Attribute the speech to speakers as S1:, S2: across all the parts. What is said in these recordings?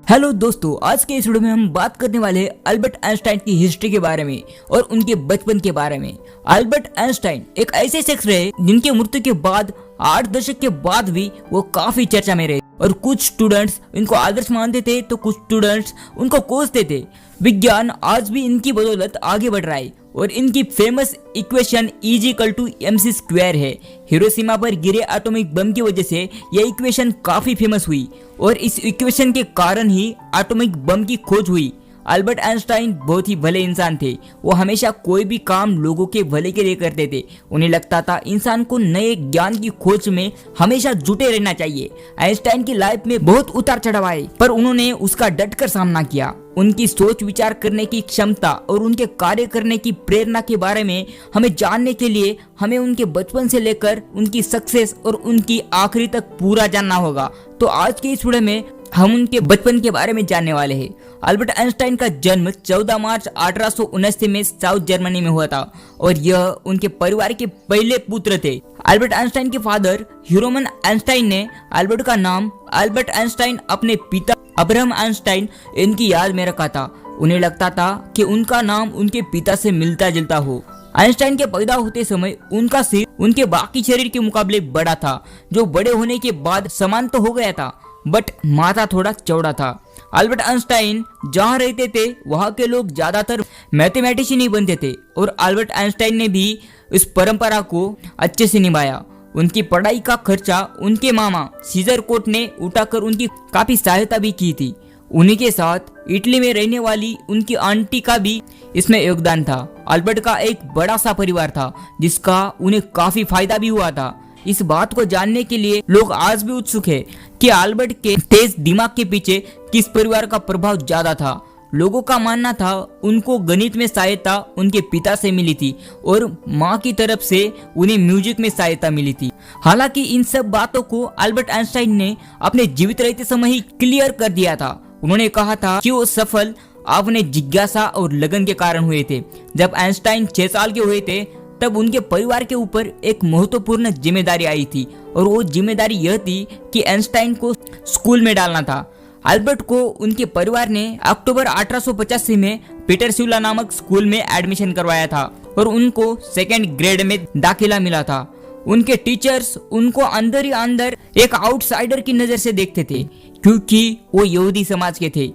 S1: Hello दोस्तों, आज के इस वीडियो में हम बात करने वाले हैं अल्बर्ट आइंस्टाइन की हिस्ट्री के बारे में और उनके बचपन के बारे में। अल्बर्ट आइंस्टाइन एक ऐसे शख्स रहे जिनके मृत्यु के बाद 8 दशक के बाद भी वो काफी चर्चा में रहे और कुछ स्टूडेंट्स इनको आदर्श मानते थे तो कुछ स्टूडेंट्स उनको कोसते थे। विज्ञान आज भी इनकी बदौलत आगे बढ़ रहा है और इनकी फेमस इक्वेशन E=mc² है। हिरोशिमा पर गिरे एटॉमिक बम की वजह से यह इक्वेशन काफी फेमस हुई और इस इक्वेशन के कारण ही एटॉमिक बम की खोज हुई। अल्बर्ट आइंस्टाइन बहुत ही भले इंसान थे। वो हमेशा कोई भी काम लोगों के भले के लिए करते थे। उन्हें लगता था इंसान को नए ज्ञान की खोज में हमेशा जुटे रहना चाहिए। आइंस्टाइन की लाइफ में बहुत उतार चढ़ाव आए पर उन्होंने उसका डटकर सामना किया। उनकी सोच विचार करने की क्षमता और उनके कार्य करने की प्रेरणा के बारे में हमें जानने के लिए हमें उनके बचपन से लेकर उनकी सक्सेस और उनकी आखिरी तक पूरा जानना होगा। तो आज के इस वीडियो में हम उनके बचपन के बारे में जानने वाले हैं। अल्बर्ट आइंस्टाइन का जन्म 14 मार्च 1879 में साउथ जर्मनी में हुआ था और यह उनके परिवार के पहले पुत्र थे। अल्बर्ट आइंस्टाइन के फादर ह्यूरोमन आइंस्टाइन ने अल्बर्ट का नाम अल्बर्ट आइंस्टाइन अपने पिता अब्राहम आइंस्टाइन इनकी याद में रखा था। उन्हें लगता था कि उनका नाम उनके पिता से मिलता जुलता हो। आइंस्टाइन के पैदा होते समय उनका सिर उनके बाकी शरीर के मुकाबले बड़ा था, जो बड़े होने के बाद समान तो हो गया था बट माथा थोड़ा चौड़ा था। अल्बर्ट आइंस्टाइन जहाँ रहते थे वहाँ के लोग ज्यादातर मैथमेटिशियन ही बनते थे और अल्बर्ट आइंस्टाइन ने भी इस परंपरा को अच्छे से निभाया। उनकी पढ़ाई का खर्चा उनके मामा सीजर कोट ने उठाकर उनकी काफी सहायता भी की थी। उन्हीं के साथ इटली में रहने वाली उनकी आंटी का भी इसमें योगदान था। अल्बर्ट का एक बड़ा सा परिवार था जिसका उन्हें काफी फायदा भी हुआ था। इस बात को जानने के लिए लोग आज भी उत्सुक है कि अल्बर्ट के तेज दिमाग के पीछे किस परिवार का प्रभाव ज्यादा था। लोगों का मानना था उनको गणित में सहायता उनके पिता से मिली थी और माँ की तरफ से उन्हें म्यूजिक में सहायता मिली थी। हालांकि इन सब बातों को अल्बर्ट आइंस्टाइन ने अपने जीवित रहते समय ही क्लियर कर दिया था। उन्होंने कहा था कि वो सफल अपने जिज्ञासा और लगन के कारण हुए थे। जब आइंस्टाइन 6 साल के हुए थे तब उनके परिवार के ऊपर एक महत्वपूर्ण जिम्मेदारी आई थी और वो जिम्मेदारी यह थी कि आइंस्टाइन को स्कूल में डालना था। अल्बर्ट को उनके परिवार ने अक्टूबर 1885 में पीटरस्यूला नामक स्कूल में एडमिशन करवाया था और उनको 2nd ग्रेड में दाखिला मिला था। उनके टीचर्स उनको अंदर ही अंदर एक आउटसाइडर की नजर से देखते थे क्योंकि वो यहूदी समाज के थे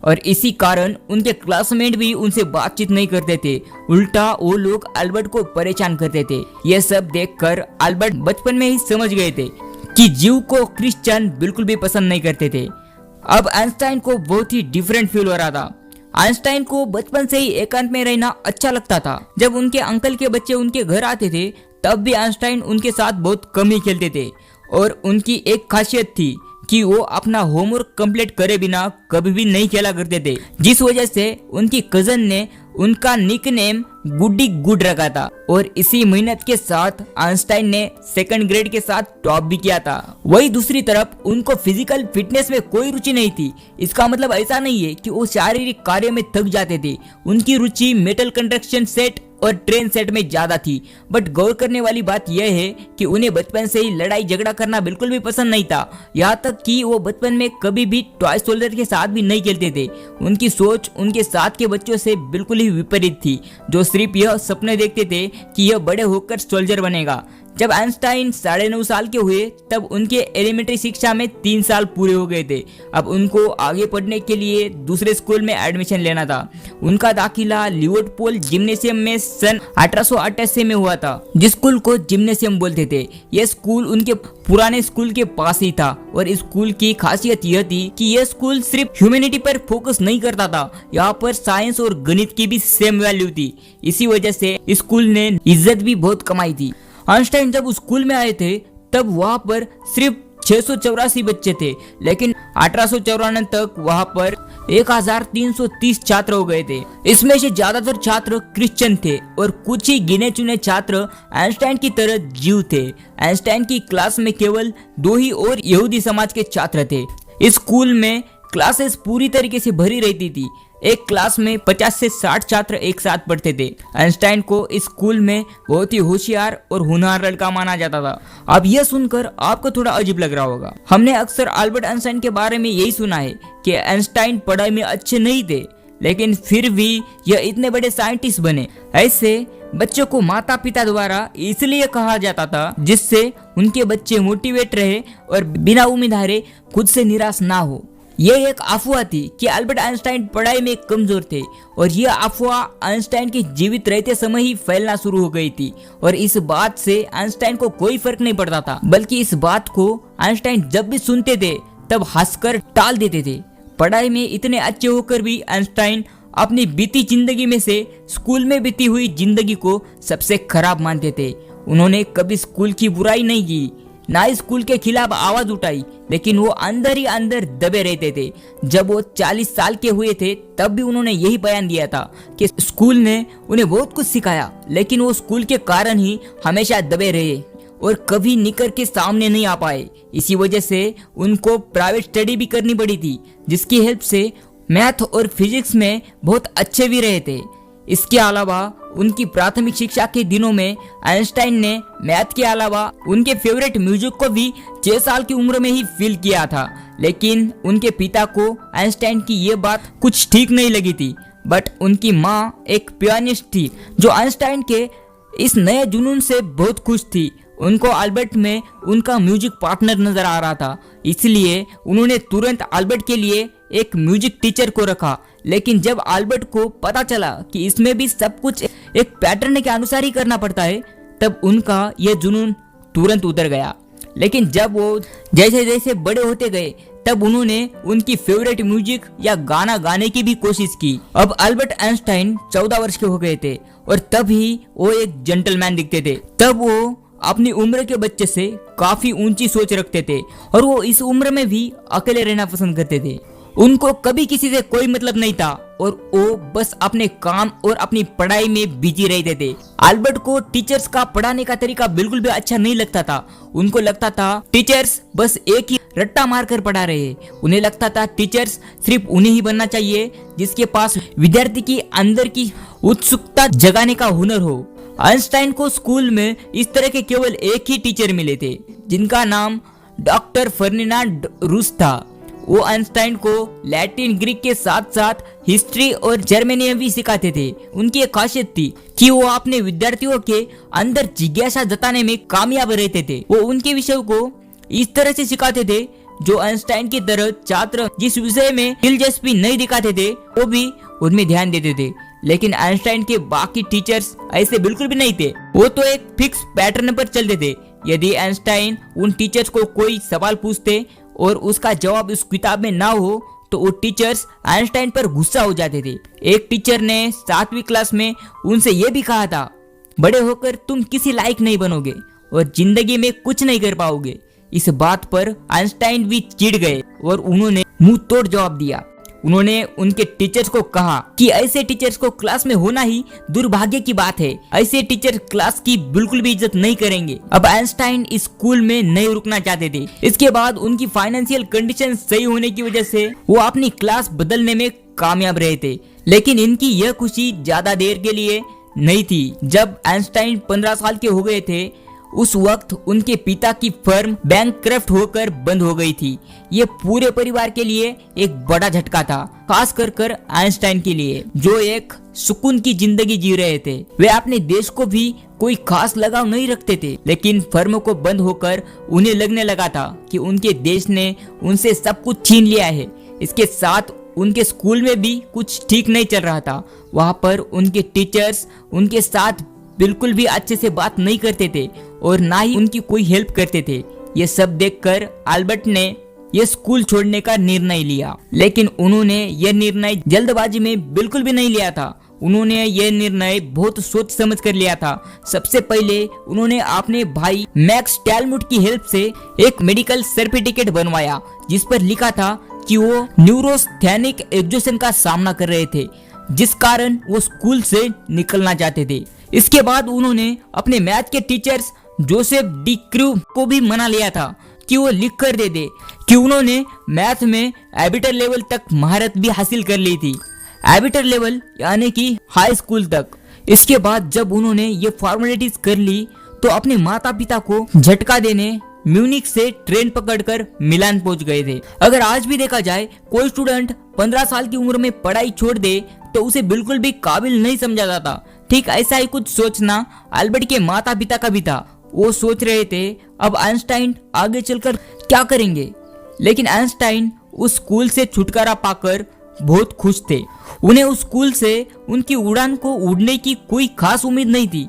S1: और इसी कारण उनके क्लासमेट भी उनसे बातचीत नहीं करते थे। उल्टा वो लोग अल्बर्ट को परेशान करते थे। यह सब देखकर अल्बर्ट बचपन में ही समझ गए थे कि जीव को क्रिश्चियन बिल्कुल भी पसंद नहीं करते थे। अब आइंस्टाइन को बहुत ही डिफरेंट फील हो रहा था। आइंस्टाइन को बचपन से ही एकांत में रहना अच्छा लगता था। जब उनके अंकल के बच्चे उनके घर आते थे तब भी आइंस्टाइन उनके साथ बहुत कम ही खेलते थे और उनकी एक खासियत थी कि वो अपना होमवर्क कंप्लीट करे बिना कभी भी नहीं खेला करते थे, जिस वजह से उनकी कजन ने उनका निकनेम गुड्डी गुड रखा था और इसी मेहनत के साथ आइंस्टाइन ने 2nd ग्रेड के साथ टॉप भी किया था। वही दूसरी तरफ उनको फिजिकल फिटनेस में कोई रुचि नहीं थी। इसका मतलब ऐसा नहीं है कि वो शारीरिक कार्य में थक जाते थे। उनकी रुचि मेटल कंस्ट्रक्शन सेट और ट्रेन सेट में ज्यादा थी। बट गौर करने वाली बात यह है कि उन्हें बचपन से ही लड़ाई झगड़ा करना बिल्कुल भी पसंद नहीं था। यहाँ तक कि वो बचपन में कभी भी टॉय सोल्जर के साथ भी नहीं खेलते थे। उनकी सोच उनके साथ के बच्चों से बिल्कुल ही विपरीत थी, जो सिर्फ यह सपने देखते थे कि यह बड़े होकर सोल्जर बनेगा। जब आइंस्टाइन 9.5 साल के हुए तब उनके एलिमेंट्री शिक्षा में 3 साल पूरे हो गए थे। अब उनको आगे पढ़ने के लिए दूसरे स्कूल में एडमिशन लेना था। उनका दाखिला लिवर्टपूल जिम्नेशियम में सन 1888 में हुआ था, जिस स्कूल को जिम्नेशियम बोलते थे। यह स्कूल उनके पुराने स्कूल के पास ही था और इस स्कूल की खासियत यह थी कि यह स्कूल सिर्फ ह्यूमैनिटी पर फोकस नहीं करता था, यहाँ पर साइंस और गणित की भी सेम वैल्यू थी। इसी वजह से स्कूल ने इज्जत भी बहुत कमाई थी। आइंस्टाइन जब उस स्कूल में आए थे तब वहाँ पर सिर्फ 684 बच्चे थे, लेकिन 1894 तक वहाँ पर 1330 छात्र हो गए थे। इसमें से ज्यादातर छात्र क्रिश्चियन थे और कुछ ही गिने चुने छात्र आइंस्टाइन की तरह जीव थे। आइंस्टाइन की क्लास में केवल 2 ही और यहूदी समाज के छात्र थे। इस स्कूल में क्लासेस पूरी तरीके से भरी रहती थी। एक क्लास में 50 से 60 छात्र एक साथ पढ़ते थे। आइंस्टाइन को इस स्कूल में बहुत ही होशियार और होनहार लड़का माना जाता था। अब यह सुनकर आपको थोड़ा अजीब लग रहा होगा। हमने अक्सर अल्बर्ट आइंस्टाइन के बारे में यही सुना है कि आइंस्टाइन पढ़ाई में अच्छे नहीं थे, लेकिन फिर भी यह इतने बड़े साइंटिस्ट बने। ऐसे बच्चों को माता पिता द्वारा इसलिए कहा जाता था जिससे उनके बच्चे मोटिवेट रहे और बिना उम्मीद हारे खुद से निराश ना हो। यह एक अफवाह थी कि अल्बर्ट आइंस्टाइन पढ़ाई में कमजोर थे, और यह अफवाह आइंस्टाइन के जीवित रहते समय ही फैलना शुरू हो गई थी। और इस बात से आइंस्टाइन को कोई फर्क नहीं पड़ता था, बल्कि इस बात को आइंस्टाइन जब भी सुनते थे तब हंसकर टाल देते थे। पढ़ाई में इतने अच्छे होकर भी आइंस्टाइन अपनी बीती जिंदगी में से स्कूल में बीती हुई जिंदगी को सबसे खराब मानते थे। उन्होंने कभी स्कूल की बुराई नहीं की, ना ही स्कूल के खिलाफ आवाज उठाई, लेकिन वो अंदर ही अंदर दबे रहते थे। जब वो 40 साल के हुए थे तब भी उन्होंने यही बयान दिया था कि स्कूल ने उन्हें बहुत कुछ सिखाया, लेकिन वो स्कूल के कारण ही हमेशा दबे रहे और कभी निकल के सामने नहीं आ पाए। इसी वजह से उनको प्राइवेट स्टडी भी करनी पड़ी थी, जिसकी हेल्प से मैथ और फिजिक्स में बहुत अच्छे भी रहे थे। इसके अलावा उनकी प्राथमिक शिक्षा के दिनों में आइंस्टाइन ने मैथ के अलावा उनके फेवरेट म्यूजिक को भी 6 साल की उम्र में ही फील किया था। लेकिन उनके पिता को आइंस्टाइन की ये बात कुछ ठीक नहीं लगी थी, बट उनकी माँ एक पियानिस्ट थी जो आइंस्टाइन के इस नए जुनून से बहुत खुश थी। उनको अल्बर्ट में उनका म्यूजिक पार्टनर नजर आ रहा था, इसलिए उन्होंने तुरंत अल्बर्ट के लिए एक म्यूजिक टीचर को रखा। लेकिन जब अल्बर्ट को पता चला कि इसमें भी सब कुछ एक पैटर्न के अनुसार ही करना पड़ता है, तब उनका यह जुनून तुरंत उतर गया। लेकिन जब वो जैसे जैसे बड़े होते गए तब उन्होंने उनकी फेवरेट म्यूजिक या गाना गाने की भी कोशिश की। अब अल्बर्ट आइंस्टाइन 14 वर्ष के हो गए थे और तब ही वो एक जेंटलमैन दिखते थे। तब वो अपनी उम्र के बच्चे से काफी ऊंची सोच रखते थे और वो इस उम्र में भी अकेले रहना पसंद करते थे। उनको कभी किसी से कोई मतलब नहीं था और वो बस अपने काम और अपनी पढ़ाई में बिजी रहते थे। अल्बर्ट को टीचर्स का पढ़ाने का तरीका बिल्कुल भी अच्छा नहीं लगता था। उनको लगता था टीचर्स बस एक ही रट्टा मारकर पढ़ा रहे हैं। उन्हें लगता था टीचर्स सिर्फ उन्हें ही बनना चाहिए जिसके पास विद्यार्थी की अंदर की उत्सुकता जगाने का हुनर हो। आइंस्टाइन को स्कूल में इस तरह के केवल एक ही टीचर मिले थे, जिनका नाम डॉक्टर फर्डिनांड रूस था। वो आइंस्टाइन को लैटिन ग्रीक के साथ साथ हिस्ट्री और जर्मनियम भी सिखाते थे। उनकी एक खासियत थी कि वो अपने विद्यार्थियों के अंदर जिज्ञासा जताने में कामयाब रहते थे। वो उनके विषय को इस तरह से सिखाते थे जो आइंस्टाइन की तरह छात्र जिस विषय में दिलचस्पी नहीं दिखाते थे वो भी उनमें ध्यान देते थे। लेकिन आइंस्टाइन के बाकी टीचर्स ऐसे बिल्कुल भी नहीं थे। वो तो एक फिक्स पैटर्न पर चलते थे। यदि आइंस्टाइन उन टीचर्स को कोई सवाल पूछते और उसका जवाब उस किताब में ना हो तो वो टीचर्स आइंस्टाइन पर गुस्सा हो जाते थे। एक टीचर ने 7वीं क्लास में उनसे यह भी कहा था, बड़े होकर तुम किसी लायक नहीं बनोगे और जिंदगी में कुछ नहीं कर पाओगे। इस बात पर आइंस्टाइन भी चिढ़ गए और उन्होंने मुंह तोड़ जवाब दिया। उन्होंने उनके टीचर्स को कहा कि ऐसे टीचर्स को क्लास में होना ही दुर्भाग्य की बात है। ऐसे टीचर क्लास की बिल्कुल भी इज्जत नहीं करेंगे। अब आइंस्टाइन इस स्कूल में नहीं रुकना चाहते थे। इसके बाद उनकी फाइनेंशियल कंडीशन सही होने की वजह से वो अपनी क्लास बदलने में कामयाब रहे थे। लेकिन इनकी यह खुशी ज्यादा देर के लिए नहीं थी। जब आइंस्टाइन 15 साल के हो गए थे उस वक्त उनके पिता की फर्म बैंकक्रफ्ट होकर बंद हो गई थी। ये पूरे परिवार के लिए एक बड़ा झटका था, खास कर आइंस्टाइन के लिए जो एक सुकून की जिंदगी जी रहे थे। वे अपने देश को भी कोई खास लगाव नहीं रखते थे, लेकिन फर्म को बंद होकर उन्हें लगने लगा था कि उनके देश ने उनसे सब कुछ छीन लिया है। इसके साथ उनके स्कूल में भी कुछ ठीक नहीं चल रहा था। वहाँ पर उनके टीचर्स उनके साथ बिल्कुल भी अच्छे से बात नहीं करते थे और ना ही उनकी कोई हेल्प करते थे। ये सब देखकर अल्बर्ट ने ये स्कूल छोड़ने का निर्णय लिया, लेकिन उन्होंने यह निर्णय जल्दबाजी में बिल्कुल भी नहीं लिया था। उन्होंने यह निर्णय बहुत सोच समझ कर लिया था। सबसे पहले उन्होंने अपने भाई मैक्स टैलमुड की हेल्प से एक मेडिकल सर्टिफिकेट बनवाया जिस पर लिखा था कि वो न्यूरोस्थेनिक एग्जॉशन का सामना कर रहे थे, जिस कारण वो स्कूल से निकलना चाहते थे। इसके बाद उन्होंने अपने मैथ के टीचर्स जोसेफ डी क्रू को भी मना लिया था कि वो लिख कर दे कि उन्होंने मैथ में एबिटर लेवल तक महारत भी हासिल कर ली थी, एबिटर लेवल यानी कि हाई स्कूल तक। इसके बाद जब उन्होंने ये फॉर्मेलिटीज कर ली तो अपने माता पिता को झटका देने म्यूनिक से ट्रेन पकड़कर मिलान पहुंच गए थे। अगर आज भी देखा जाए कोई स्टूडेंट 15 साल की उम्र में पढ़ाई छोड़ दे तो उसे बिल्कुल भी काबिल नहीं समझा जाता। ठीक ऐसा ही कुछ सोचना अल्बर्ट के माता पिता का भी था। वो सोच रहे थे अब आइंस्टाइन आगे चलकर क्या करेंगे, लेकिन आइंस्टाइन उस स्कूल से छुटकारा पाकर बहुत खुश थे। उन्हें उस स्कूल से उनकी उड़ान को उड़ने की कोई खास उम्मीद नहीं थी।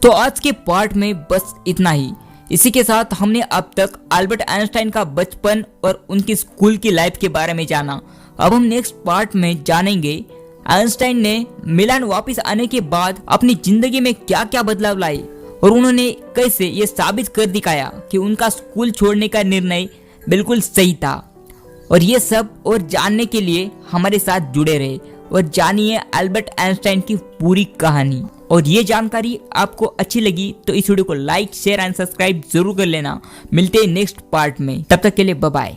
S1: तो आज के पार्ट में बस इतना ही। इसी के साथ हमने अब तक अल्बर्ट आइंस्टाइन का बचपन और उनकी स्कूल की लाइफ के बारे में जाना। अब हम नेक्स्ट पार्ट में जानेंगे आइंस्टाइन ने मिलान वापस आने के बाद अपनी जिंदगी में क्या क्या बदलाव लाए और उन्होंने कैसे ये साबित कर दिखाया कि उनका स्कूल छोड़ने का निर्णय बिल्कुल सही था। और ये सब और जानने के लिए हमारे साथ जुड़े रहे और जानिए अल्बर्ट आइंस्टाइन की पूरी कहानी। और ये जानकारी आपको अच्छी लगी तो इस वीडियो को लाइक, शेयर एंड सब्सक्राइब जरूर कर लेना। मिलते हैं नेक्स्ट पार्ट में, तब तक के लिए बाय बाय।